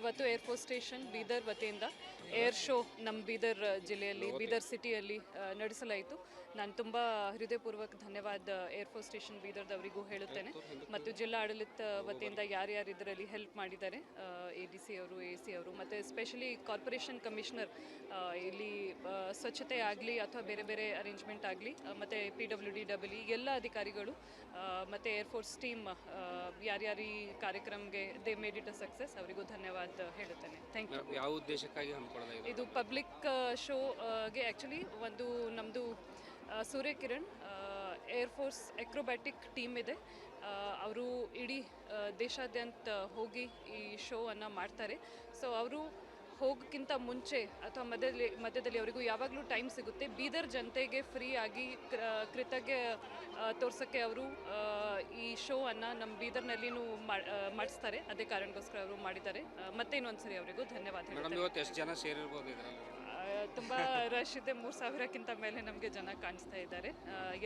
ಇವತ್ತು air force station Bidar ವತಿಯಿಂದ air show ನಮ್ಮ ಬೀದರ್ ಜಿಲ್ಲೆಯಲ್ಲಿ ಬೀದರ್ ಸಿಟಿಯಲ್ಲಿ ನಡೆಸಲಾಯಿತು. ನಾನು ತುಂಬ ಹೃದಯಪೂರ್ವಕ ಧನ್ಯವಾದ ಏರ್ಫೋರ್ಸ್ ಸ್ಟೇಷನ್ ಬೀದರ್ದವರಿಗೂ ಹೇಳುತ್ತೇನೆ ಮತ್ತು ಜಿಲ್ಲಾ ಆಡಳಿತ ವತಿಯಿಂದ ಯಾರ್ಯಾರು ಇದರಲ್ಲಿ ಹೆಲ್ಪ್ ಮಾಡಿದ್ದಾರೆ, ADC ಅವರು, AC ಅವರು ಮತ್ತು ಸ್ಪೆಷಲಿ ಕಾರ್ಪೊರೇಷನ್ ಕಮಿಷನರ್ ಇಲ್ಲಿ ಸ್ವಚ್ಛತೆ ಆಗಲಿ ಅಥವಾ ಬೇರೆ ಬೇರೆ ಅರೇಂಜ್ಮೆಂಟ್ ಆಗಲಿ ಮತ್ತು PWD ಎಲ್ಲ ಅಧಿಕಾರಿಗಳು ಮತ್ತು ಏರ್ಫೋರ್ಸ್ ಟೀಮ್ ಯಾರ್ಯಾರು ಈ ಕಾರ್ಯಕ್ರಮಕ್ಕೆ they made it a success, ಅವರಿಗೂ ಧನ್ಯವಾದ ಹೇಳುತ್ತೇನೆ. Thank you. ಯಾವ ಉದ್ದೇಶಕ್ಕಾಗಿ ಹಮ್ಮಿಕೊಳ್ಳಲಾಗಿದೆ? ಇದು ಪಬ್ಲಿಕ್ ಶೋಗೆ ಆ್ಯಕ್ಚುಲಿ ಒಂದು ನಮ್ಮದು ಸೂರ್ಯಕಿರಣ್ ಏರ್ಫೋರ್ಸ್ ಎಕ್ರೋಬ್ಯಾಟಿಕ್ ಟೀಮ್ ಇದೆ. ಅವರು ಇಡೀ ದೇಶಾದ್ಯಂತ ಹೋಗಿ ಈ ಶೋವನ್ನು ಮಾಡ್ತಾರೆ. ಸೊ ಅವರು ಹೋಗೋಕ್ಕಿಂತ ಮುಂಚೆ ಅಥವಾ ಮಧ್ಯದಲ್ಲಿ ಅವರಿಗೂ ಯಾವಾಗಲೂ ಟೈಮ್ ಸಿಗುತ್ತೆ ಬೀದರ್ ಜನತೆಗೆ ಫ್ರೀ ಆಗಿ ಕೃತಜ್ಞ ತೋರ್ಸೋಕ್ಕೆ ಅವರು ಈ ಶೋವನ್ನು ನಮ್ಮ ಬೀದರ್ನಲ್ಲಿನೂ ಮಾಡಿಸ್ತಾರೆ. ಅದೇ ಕಾರಣಕ್ಕೋಸ್ಕರ ಅವರು ಮಾಡಿದ್ದಾರೆ. ಮತ್ತೆ ಇನ್ನೊಂದ್ಸರಿ ಅವರಿಗೂ ಧನ್ಯವಾದ ಹೇಳ್ತಾರೆ. ಇವತ್ತು ಎಷ್ಟು ಜನ ಸೇರಿರ್ಬೋದು ಇದರಲ್ಲಿ? ತುಂಬ ರಶ್ ಇದೆ, 3,000ಕ್ಕಿಂತ ಮೇಲೆ ನಮಗೆ ಜನ ಕಾಣಿಸ್ತಾ ಇದ್ದಾರೆ.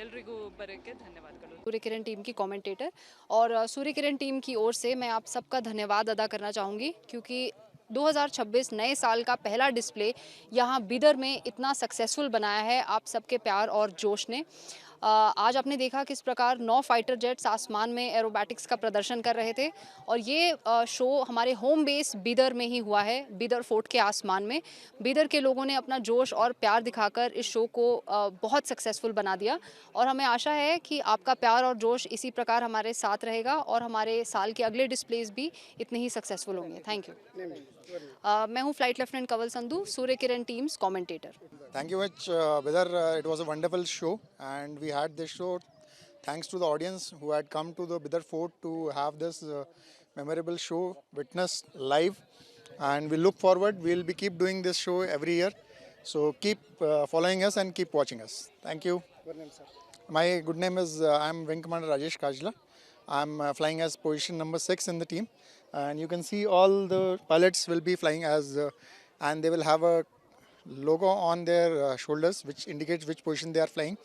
ಎಲ್ರಿಗೂ ಬರೋಕ್ಕೆ ಧನ್ಯವಾದಗಳು. सूर्य किरण टीम की कमेंटेटर और सूर्य किरण टीम की ओर से मैं आप सबका धन्यवाद अदा करना चाहूँगी, क्योंकि 2026 नए साल का पहला डिस्प्ले यहाँ बिदर में इतना सक्सेसफुल बनाया है आप सबके प्यार और जोश ने। आज आपने देखा किस प्रकार 9 फाइटर जेट्स आसमान में एरोबैटिक्स का प्रदर्शन कर रहे थे और ये शो हमारे होम बेस बिदर में ही हुआ है, बिदर फोर्ट के आसमान में। बिदर के लोगों ने अपना जोश और प्यार दिखाकर इस शो को बहुत सक्सेसफुल बना दिया और हमें आशा है कि आपका प्यार और जोश इसी प्रकार हमारे साथ रहेगा और हमारे साल के अगले डिस्प्लेज भी इतने ही सक्सेसफुल होंगे। Thank you. मैं हूँ flight lieutenant Kanwal Sandhu, Surya Kiran teams commentator. Thank you much, Bidar. It was a wonderful show, and we had this show thanks to the audience who had come to the Bidar Fort to have this memorable show witnessed live. And we look forward. We'll be keep doing this show every year. So keep following us and keep watching us. Thank you. Good name, sir. My good name is I'm Wing Commander Rajesh Kajla. I'm flying as position number 6 in the team, and you can see all the pilots will be flying as, and they will have a logo on their shoulders which indicates which position they are flying.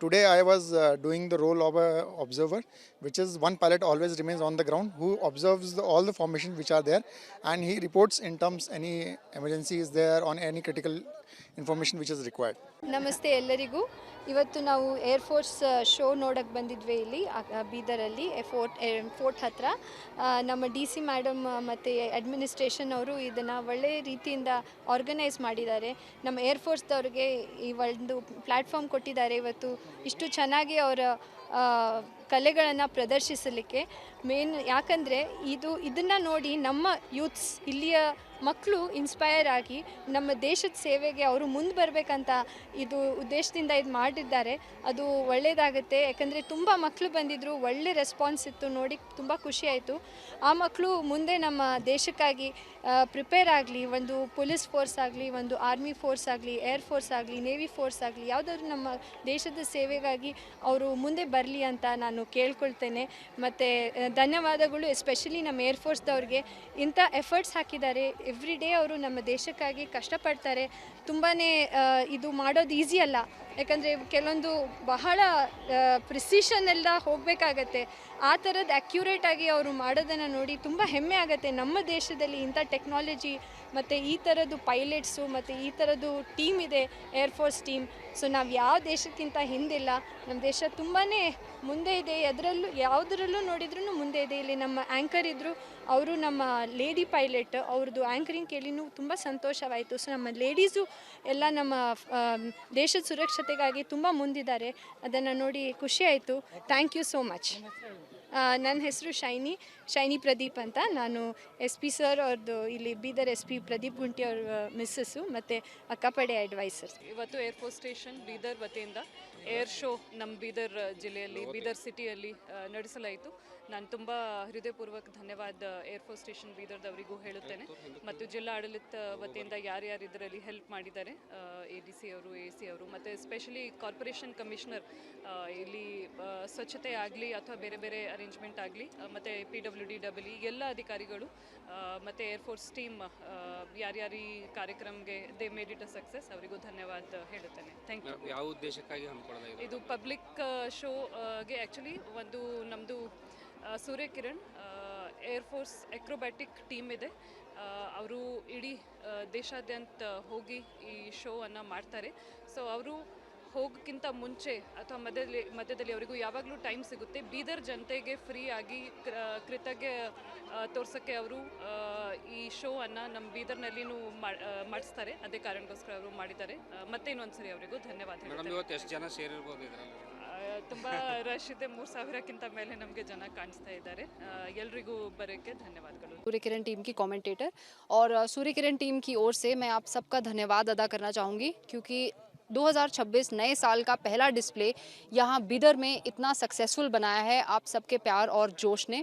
Today I was doing the role of a observer, which is one pilot always remains on the ground who observes all the formations which are there, and he reports in terms any emergency is there on any critical information which is required. ನಮಸ್ತೆ ಎಲ್ಲರಿಗೂ. ಇವತ್ತು ನಾವು air force show ನೋಡೋಕ್ಕೆ ಬಂದಿದ್ವಿ ಇಲ್ಲಿ ಬೀದರಲ್ಲಿ fort ಹತ್ರ. ನಮ್ಮ DC madam ಮತ್ತು ಅಡ್ಮಿನಿಸ್ಟ್ರೇಷನ್ ಅವರು ಇದನ್ನು ಒಳ್ಳೆಯ ರೀತಿಯಿಂದ ಆರ್ಗನೈಸ್ ಮಾಡಿದ್ದಾರೆ. ನಮ್ಮ ಏರ್ಫೋರ್ಸ್ದವ್ರಿಗೆ ಈ ಒಂದು ಪ್ಲ್ಯಾಟ್ಫಾರ್ಮ್ ಕೊಟ್ಟಿದ್ದಾರೆ ಇವತ್ತು ಇಷ್ಟು ಚೆನ್ನಾಗಿ ಅವರ ಕಲೆಗಳನ್ನು ಪ್ರದರ್ಶಿಸಲಿಕ್ಕೆ. ಮೇನ್ ಯಾಕಂದರೆ ಇದನ್ನು ನೋಡಿ ನಮ್ಮ ಯೂತ್ಸ್ ಇಲ್ಲಿಯ ಮಕ್ಕಳು ಇನ್ಸ್ಪೈರ್ ಆಗಿ ನಮ್ಮ ದೇಶದ ಸೇವೆಗೆ ಅವರು ಮುಂದೆ ಬರಬೇಕಂತ ಇದು ಉದ್ದೇಶದಿಂದ ಇದು ಮಾಡಿದ್ದಾರೆ. ಅದು ಒಳ್ಳೆಯದಾಗುತ್ತೆ. ಯಾಕಂದರೆ ತುಂಬ ಮಕ್ಕಳು ಬಂದಿದ್ದರು, ಒಳ್ಳೆ ರೆಸ್ಪಾನ್ಸ್ ಇತ್ತು, ನೋಡಿ ತುಂಬ ಖುಷಿಯಾಯಿತು. ಆ ಮಕ್ಕಳು ಮುಂದೆ ನಮ್ಮ ದೇಶಕ್ಕಾಗಿ ಪ್ರಿಪೇರ್ ಆಗಲಿ, ಒಂದು ಪೊಲೀಸ್ ಫೋರ್ಸ್ ಆಗಲಿ, ಒಂದು ಆರ್ಮಿ ಫೋರ್ಸ್ ಆಗಲಿ, ಏರ್ ಫೋರ್ಸ್ ಆಗಲಿ, ನೇವಿ ಫೋರ್ಸ್ ಆಗಲಿ, ಯಾವುದಾದ್ರೂ ನಮ್ಮ ದೇಶದ ಸೇವೆಗಾಗಿ ಅವರು ಮುಂದೆ ಬರಲಿ ಅಂತ ನಾನು ಕೇಳ್ಕೊಳ್ತೇನೆ. ಮತ್ತು ಧನ್ಯವಾದಗಳು ಎಸ್ಪೆಷಲಿ ನಮ್ಮ ಏರ್ಫೋರ್ಸ್ದವ್ರಿಗೆ. ಇಂಥ ಎಫರ್ಟ್ಸ್ ಹಾಕಿದ್ದಾರೆ, ಎವ್ರಿ ಡೇ ಅವರು ನಮ್ಮ ದೇಶಕ್ಕಾಗಿ ಕಷ್ಟಪಡ್ತಾರೆ. ತುಂಬಾ ಇದು ಮಾಡೋದು ಈಸಿ ಅಲ್ಲ, ಯಾಕಂದರೆ ಕೆಲವೊಂದು ಬಹಳ ಪ್ರಿಸಿಷನ್ ಎಲ್ಲ ಹೋಗಬೇಕಾಗತ್ತೆ. ಆ ಥರದ್ದು ಅಕ್ಯುರೇಟಾಗಿ ಅವರು ಮಾಡೋದನ್ನು ನೋಡಿ ತುಂಬ ಹೆಮ್ಮೆ ಆಗುತ್ತೆ. ನಮ್ಮ ದೇಶದಲ್ಲಿ ಇಂಥ ಟೆಕ್ನಾಲಜಿ ಮತ್ತು ಈ ಥರದ್ದು ಪೈಲಟ್ಸು ಮತ್ತು ಈ ಥರದ್ದು ಟೀಮ್ ಇದೆ, ಏರ್ಫೋರ್ಸ್ ಟೀಮ್. ಸೊ ನಾವು ಯಾವ ದೇಶಕ್ಕಿಂತ ಹಿಂದಿಲ್ಲ, ನಮ್ಮ ದೇಶ ತುಂಬಾ ಮುಂದೆ ಇದೆ. ಯಾವುದರಲ್ಲೂ ನೋಡಿದ್ರೂ ಮುಂದೆ ಇದೆ. ಇಲ್ಲಿ ನಮ್ಮ ಆ್ಯಂಕರ್ ಇದ್ದರು, ಅವರು ನಮ್ಮ ಲೇಡಿ ಪೈಲಟ್, ಅವ್ರದ್ದು ಆ್ಯಂಕರಿಂಗ್ ಕೇಳಿನೂ ತುಂಬ ಸಂತೋಷವಾಯಿತು. ಸೊ ನಮ್ಮ ಲೇಡೀಸು ಎಲ್ಲ ನಮ್ಮ ದೇಶದ ಸುರಕ್ಷತೆಗಾಗಿ ತುಂಬ ಮುಂದಿದ್ದಾರೆ. ಅದನ್ನು ನೋಡಿ ಖುಷಿಯಾಯಿತು. Thank you so much. ನನ್ನ ಹೆಸರು ಶೈನಿ ಪ್ರದೀಪ್ ಅಂತ. ನಾನು SP ಸರ್ ಅವ್ರದ್ದು ಇಲ್ಲಿ ಬೀದರ್ SP ಪ್ರದೀಪ್ ಗುಂಟಿ ಅವ್ರ ಮಿಸ್ಸಸ್ಸು ಮತ್ತು ಅಕ್ಕಪಡೆ ಅಡ್ವೈಸರ್ಸ್. ಇವತ್ತು ಏರ್ಫೋರ್ಸ್ ಸ್ಟೇಷನ್ ಬೀದರ್ ವತಿಯಿಂದ ಏರ್ ಶೋ ನಮ್ಮ ಬೀದರ್ ಜಿಲ್ಲೆಯಲ್ಲಿ ಬೀದರ್ ಸಿಟಿಯಲ್ಲಿ ನಡೆಸಲಾಯಿತು. ನಾನು ತುಂಬ ಹೃದಯಪೂರ್ವಕ ಧನ್ಯವಾದ ಏರ್ಫೋರ್ಸ್ ಸ್ಟೇಷನ್ ಬೀದರ್ದವರಿಗೂ ಹೇಳುತ್ತೇನೆ ಮತ್ತು ಜಿಲ್ಲಾ ಆಡಳಿತ ವತಿಯಿಂದ ಯಾರ್ಯಾರು ಇದರಲ್ಲಿ ಹೆಲ್ಪ್ ಮಾಡಿದ್ದಾರೆ, ADC ಅವರು, AC ಅವರು ಮತ್ತು ಸ್ಪೆಷಲಿ ಕಾರ್ಪೊರೇಷನ್ ಕಮಿಷನರ್ ಇಲ್ಲಿ ಸ್ವಚ್ಛತೆ ಆಗಲಿ ಅಥವಾ ಬೇರೆ ಬೇರೆ ಅರೇಂಜ್ಮೆಂಟ್ ಆಗಲಿ ಮತ್ತು PWD ಎಲ್ಲ ಅಧಿಕಾರಿಗಳು ಮತ್ತು ಏರ್ಫೋರ್ಸ್ ಟೀಮ್ ಯಾರ್ಯಾರು ಈ ಕಾರ್ಯಕ್ರಮಕ್ಕೆ they made it a success, ಅವರಿಗೂ ಧನ್ಯವಾದ ಹೇಳುತ್ತೇನೆ. Thank you. ಯಾವ ಉದ್ದೇಶಕ್ಕಾಗಿ ಹಮ್ಮಿಕೊಳ್ಳಲಾಗಿದೆ? ಇದು ಪಬ್ಲಿಕ್ ಶೋಗೆ ಆ್ಯಕ್ಚುಲಿ ಒಂದು ನಮ್ಮದು ಸೂರ್ಯಕಿರಣ್ ಏರ್ಫೋರ್ಸ್ ಎಕ್ರೋಬ್ಯಾಟಿಕ್ ಟೀಮ್ ಇದೆ. ಅವರು ಇಡೀ ದೇಶಾದ್ಯಂತ ಹೋಗಿ ಈ ಶೋವನ್ನು ಮಾಡ್ತಾರೆ. ಸೊ ಅವರು ಹೋಗೋಕ್ಕಿಂತ ಮುಂಚೆ ಅಥವಾ ಮಧ್ಯದಲ್ಲಿ ಅವರಿಗೂ ಯಾವಾಗಲೂ ಟೈಮ್ ಸಿಗುತ್ತೆ ಬೀದರ್ ಜನತೆಗೆ ಫ್ರೀ ಆಗಿ ಕೃತಜ್ಞ ತೋರ್ಸೋಕ್ಕೆ ಅವರು ಈ ಶೋವನ್ನು ನಮ್ಮ ಬೀದರ್ನಲ್ಲಿನೂ ಮಾಡಿಸ್ತಾರೆ. ಅದೇ ಕಾರಣಕ್ಕೋಸ್ಕರ ಅವರು ಮಾಡಿದ್ದಾರೆ. ಮತ್ತೆ ಇನ್ನೊಂದ್ಸರಿ ಅವರಿಗೂ ಧನ್ಯವಾದ ಮೇಡಮ್, ಹೇಳ್ತೇನೆ. ಇವತ್ತು ಎಷ್ಟು ಜನ ಸೇರಿರ್ಬೋದು ಇದರಲ್ಲಿ? ತುಂಬ ರಶ್ ಇದೆ, 3,000ಕ್ಕಿಂತ ಮೇಲೆ ನಮಗೆ ಜನ ಕಾಣಿಸ್ತಾ ಇದ್ದಾರೆ. ಎಲ್ರಿಗೂ ಬರೋಕ್ಕೆ ಧನ್ಯವಾದಗಳು. सूर्य किरण टीम की कमेंटेटर और सूर्य किरण टीम की ओर से मैं आप सबका धन्यवाद अदा करना चाहूँगी क्योंकि 2026 नए साल का पहला डिस्प्ले यहाँ बिदर में इतना सक्सेसफुल बनाया है आप सबके प्यार और जोश ने।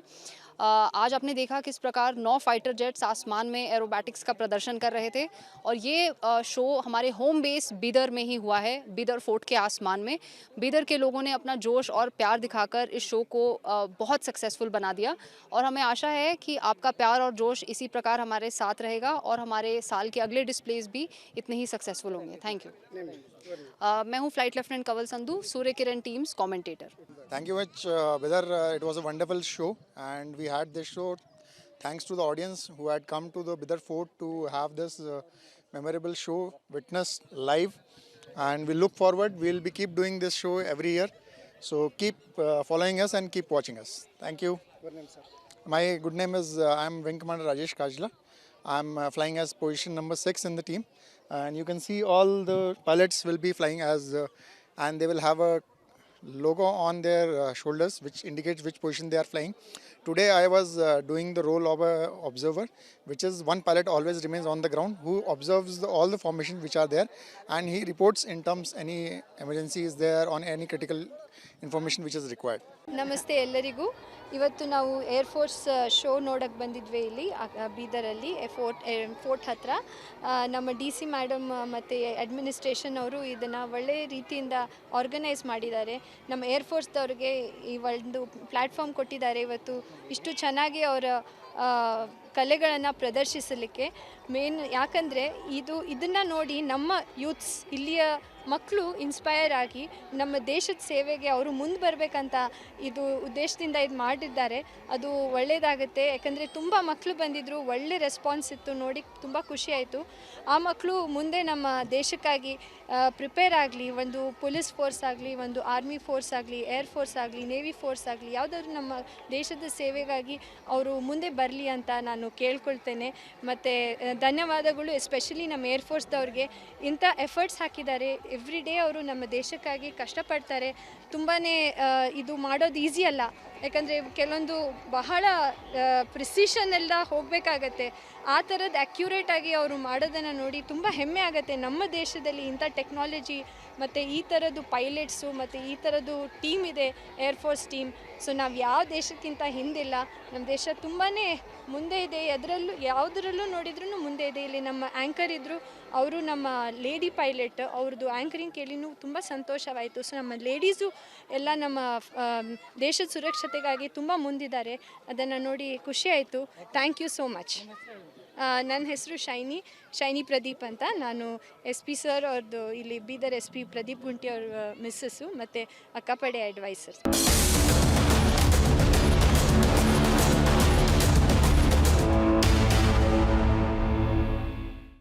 आज आपने देखा किस प्रकार 9 फाइटर जेट्स आसमान में एरोबैटिक्स का प्रदर्शन कर रहे थे और ये शो हमारे होम बेस बिदर में ही हुआ है, बिदर फोर्ट के आसमान में। बिदर के लोगों ने अपना जोश और प्यार दिखाकर इस शो को बहुत सक्सेसफुल बना दिया और हमें आशा है कि आपका प्यार और जोश इसी प्रकार हमारे साथ रहेगा और हमारे साल के अगले डिस्प्लेज भी इतने ही सक्सेसफुल होंगे। Thank you. मैं हूँ flight lieutenant Kanwal Sandhu, Surya Kiran teams commentator. Thank you much, Bidar. It was a wonderful show, and we had this show thanks to the audience who had come to the Bidar Fort to have this memorable show witnessed live. And we look forward. We'll be keep doing this show every year. So keep following us and keep watching us. Thank you. Good name, sir. My good name is I'm Wing Commander Rajesh Kajla. I'm flying as position number 6 in the team, and you can see all the pilots will be flying as, and they will have a logo on their shoulders which indicates which position they are flying. Today I was doing the role of a observer, which is one pilot always remains on the ground who observes all the formations which are there, and he reports in terms any emergency is there on any critical information which is required. ನಮಸ್ತೆ ಎಲ್ಲರಿಗೂ. ಇವತ್ತು ನಾವು air force show ನೋಡೋಕ್ಕೆ ಬಂದಿದ್ವಿ ಇಲ್ಲಿ ಬೀದರಲ್ಲಿ fort ಹತ್ರ. ನಮ್ಮ DC madam ಮತ್ತು ಅಡ್ಮಿನಿಸ್ಟ್ರೇಷನ್ ಅವರು ಇದನ್ನು ಒಳ್ಳೆ ರೀತಿಯಿಂದ ಆರ್ಗನೈಸ್ ಮಾಡಿದ್ದಾರೆ. ನಮ್ಮ ಏರ್ಫೋರ್ಸ್ದವ್ರಿಗೆ ಈ ಒಂದು ಪ್ಲ್ಯಾಟ್ಫಾರ್ಮ್ ಕೊಟ್ಟಿದ್ದಾರೆ ಇವತ್ತು ಇಷ್ಟು ಚೆನ್ನಾಗಿ ಅವರ ಕಲೆಗಳನ್ನು ಪ್ರದರ್ಶಿಸಲಿಕ್ಕೆ. ಯಾಕಂದರೆ ಇದನ್ನು ನೋಡಿ ನಮ್ಮ ಯೂತ್ಸ್ ಇಲ್ಲಿಯ ಮಕ್ಕಳು ಇನ್ಸ್ಪೈರ್ ಆಗಿ ನಮ್ಮ ದೇಶದ ಸೇವೆಗೆ ಅವರು ಮುಂದೆ ಬರಬೇಕಂತ ಉದ್ದೇಶದಿಂದ ಇದು ಮಾಡಿದ್ದಾರೆ. ಅದು ಒಳ್ಳೆಯದಾಗುತ್ತೆ. ಯಾಕಂದರೆ ತುಂಬ ಮಕ್ಕಳು ಬಂದಿದ್ದರು, ಒಳ್ಳೆ ರೆಸ್ಪಾನ್ಸ್ ಇತ್ತು, ನೋಡಿ ತುಂಬ ಖುಷಿಯಾಯಿತು. ಆ ಮಕ್ಕಳು ಮುಂದೆ ನಮ್ಮ ದೇಶಕ್ಕಾಗಿ ಪ್ರಿಪೇರ್ ಆಗಲಿ, ಒಂದು ಪೊಲೀಸ್ ಫೋರ್ಸ್ ಆಗಲಿ, ಒಂದು ಆರ್ಮಿ ಫೋರ್ಸ್ ಆಗಲಿ, ಏರ್ ಫೋರ್ಸ್ ಆಗಲಿ, ನೇವಿ ಫೋರ್ಸ್ ಆಗಲಿ, ಯಾವುದಾದ್ರೂ ನಮ್ಮ ದೇಶದ ಸೇವೆಗಾಗಿ ಅವರು ಮುಂದೆ ಬರಲಿ ಅಂತ ನಾನು ಕೇಳ್ಕೊಳ್ತೇನೆ. ಮತ್ತು ಧನ್ಯವಾದಗಳು ಎಸ್ಪೆಷಲಿ ನಮ್ಮ ಏರ್ಫೋರ್ಸ್ದವ್ರಿಗೆ. ಇಂಥ ಎಫರ್ಟ್ಸ್ ಹಾಕಿದ್ದಾರೆ, ಎವ್ರಿ ಡೇ ಅವರು ನಮ್ಮ ದೇಶಕ್ಕಾಗಿ ಕಷ್ಟಪಡ್ತಾರೆ. ತುಂಬಾ ಇದು ಮಾಡೋದು ಈಸಿ ಅಲ್ಲ, ಯಾಕಂದರೆ ಕೆಲವೊಂದು ಬಹಳ ಪ್ರಿಸಿಷನ್ನೆಲ್ಲ ಹೋಗಬೇಕಾಗತ್ತೆ. ಆ ಥರದ್ದು ಅಕ್ಯುರೇಟಾಗಿ ಅವರು ಮಾಡೋದನ್ನು ನೋಡಿ ತುಂಬ ಹೆಮ್ಮೆ ಆಗುತ್ತೆ. ನಮ್ಮ ದೇಶದಲ್ಲಿ ಇಂಥ ಟೆಕ್ನಾಲಜಿ ಮತ್ತು ಈ ಥರದ್ದು ಪೈಲಟ್ಸು ಮತ್ತು ಈ ಥರದ್ದು ಟೀಮ್ ಇದೆ, ಏರ್ಫೋರ್ಸ್ ಟೀಮ್. ಸೊ ನಾವು ಯಾವ ದೇಶಕ್ಕಿಂತ ಹಿಂದಿಲ್ಲ, ನಮ್ಮ ದೇಶ ತುಂಬಾ ಮುಂದೆ ಇದೆ. ಯಾವುದರಲ್ಲೂ ನೋಡಿದ್ರೂ ಮುಂದೆ ಇದೆ. ಇಲ್ಲಿ ನಮ್ಮ ಆ್ಯಂಕರ್ ಇದ್ದರು, ಅವರು ನಮ್ಮ ಲೇಡಿ ಪೈಲಟ್, ಅವ್ರದ್ದು ಆ್ಯಂಕರಿಂಗ್ ಕೇಳಿನೂ ತುಂಬ ಸಂತೋಷವಾಯಿತು. ಸೊ ನಮ್ಮ ಲೇಡೀಸು ಎಲ್ಲ ನಮ್ಮ ದೇಶದ ಸುರಕ್ಷತೆಗಾಗಿ ತುಂಬ ಮುಂದಿದ್ದಾರೆ. ಅದನ್ನು ನೋಡಿ ಖುಷಿಯಾಯಿತು. Thank you so much. ನನ್ನ ಹೆಸರು ಶೈನಿ ಪ್ರದೀಪ್ ಅಂತ. ನಾನು SP ಸರ್ ಅವ್ರದ್ದು ಇಲ್ಲಿ ಬೀದರ್ SP ಪ್ರದೀಪ್ ಗುಂಟಿ ಅವ್ರ ಮಿಸ್ಸಸ್ಸು ಮತ್ತು ಅಕ್ಕಪಡೆ ಅಡ್ವೈಸರ್.